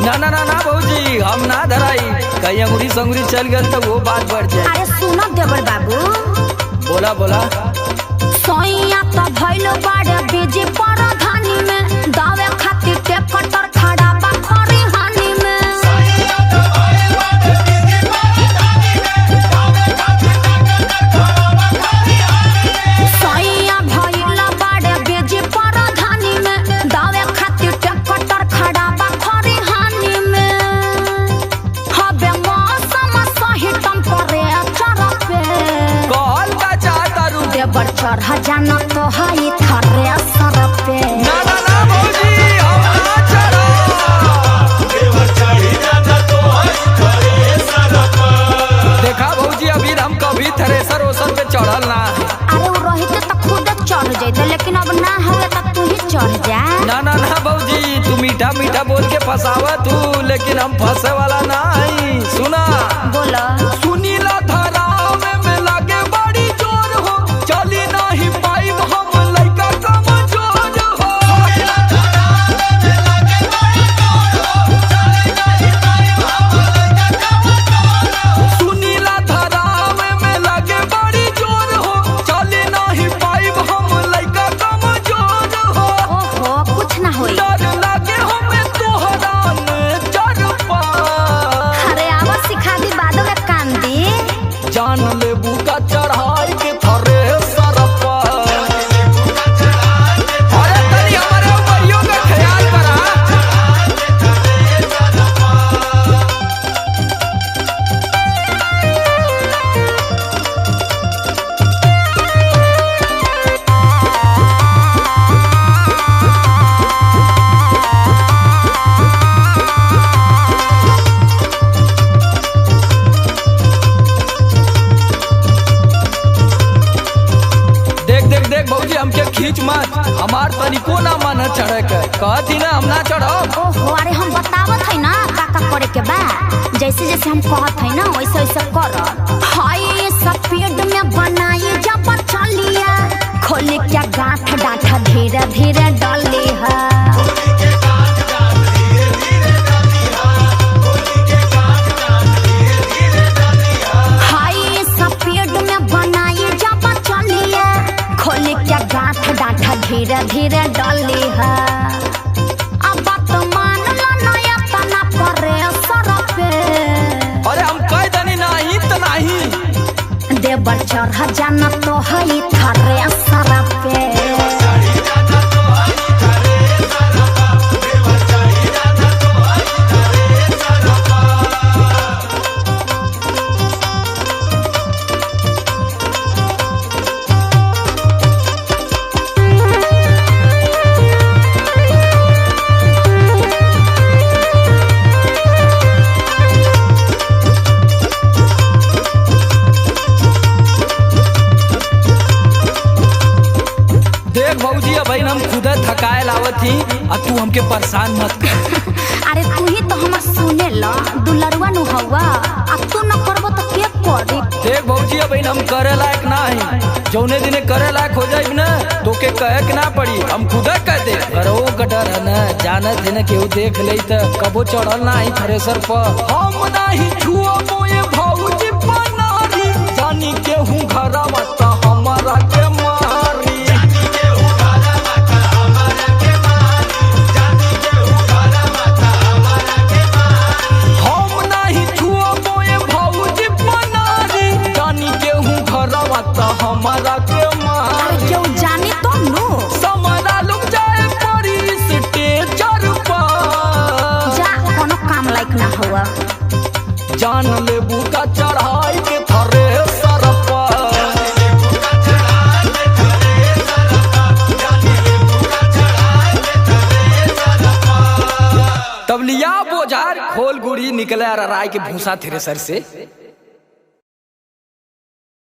ना ना ना ना भौजी हम ना धराई, कहीं अंगुरी संगुरी चल गल तो वो बात बढ़ जाए। अरे सुनो देवर बाबू, बोला बोला। सोइया तो भइलो बड़े बीजी परधानी में, दावे खातिर ट्रैक्टर खड़ा बा खरी हानि में। सोइया तो भइलो बड़े बीजी परधानी में, दावे खातिर ट्रैक्टर खड़ा बा खरी हानि में। सोइया भइलो बड़े बीजी परधानी में, दावे खातिर ट्रैक्टर खड़ा बा खरी हानि में। हबे मौसम सही टेम्परेचर पे कॉल का चाहता रू देवर चढ़ जाना तो है थ्रेसर पे। ना ना ना भौजी हम ना चढ़ो, देवर चढ़ी जाना तो है थ्रेसर पे। देखा भौजी अभी हम कभी थ्रेसर ओसर पे चढ़ल ना है। अरे वो रहते तो खुद चढ़ जाते, लेकिन अब ना हुए तो तू ही चढ़ जा। ना ना ना भौजी तू मीठा मीठा बोल के फसावा तू, लेकिन हम फंसे वाला ना है। सुना बोलो सुनीला धराव में लागे बड़ी जोर हो, चली नहीं पाई हम लइका कमजोर हो। सुनीला धराव में लागे बड़ी जोर हो, चली नहीं पाई हम लइका कमजोर हो। सुनीला धराव में लागे बड़ी जोर हो, चली नहीं पाई हम लइका कमजोर हो। ओहो कुछ ना होई। डर लागे हमें तोहरा नजर पर, अरे आवा सिखा दी बादो में कांदी। जान लेबू का चढ़ाई के थ्रेसर पर। अरे तनी हमारे भाइयों का ख्याल करा। देख देख देख भौजी हमके खींच मत, हमार तनिको ना मन चढ़े के, कहती ना हम ना चढ़ो। ओहो अरे हम बतावत है ना का करे के बा, जैसे जैसे हम कहत है ना वैसे वैसे कर। हाय स्पीड में बनाई जब चलिया, खोल के गांठ डांठ धीरे धीरे डाली है। हाय स्पीड में बनाई जब चलिया, खोल के गांठ डांठ धीरे धीरे डाली है। अब बात मान लो नया तना प्रेशर पे, अरे हम कह दनी नहीं तो नहीं। देवर चढ़ जाना तो है थ्रेसर पे। चढ़ी जाना तो है थ्रेसर पे, देवर चढ़ी जाना तो है थ्रेसर पे। देख भौजी अब हम खुद थकाए लावत थी, और तू हमके परेशान मत कर। अरे तू ही तो हम सुने ला दुलरुआ नु हवा, अब तू न करबो तो के करी। देख भौजी अब हम करे लायक ना है, जौने दिने करे लायक हो जाए ना तो के कहे के ना पड़ी, हम खुद कह दे। घरों का डर है ना, जानत है ना केहू देख ले तो कबो चढ़ल ना है थ्रेसर पर। हम नहीं छुओ मोए भौजी बनारी, जानी केहू घरा मत हमारा के मारी। जानी के उघारा मत हमारा के मारी, जानी के उघारा मत हमारा के मारी। हम नहीं छुओ मोए भौजी बनारी, जानी केहू घरा मत हमारा के अरे मारी। क्यों जानी तो नु समरा लुक जाए परी स्टेजर पर, जा कोनो काम लायक ना हुआ। जान लेबू का चढ़ाई के थ्रेसर पर। तब लिया बोझार खोल गुड़ी निकले राय के भूसा थ्रेसर से।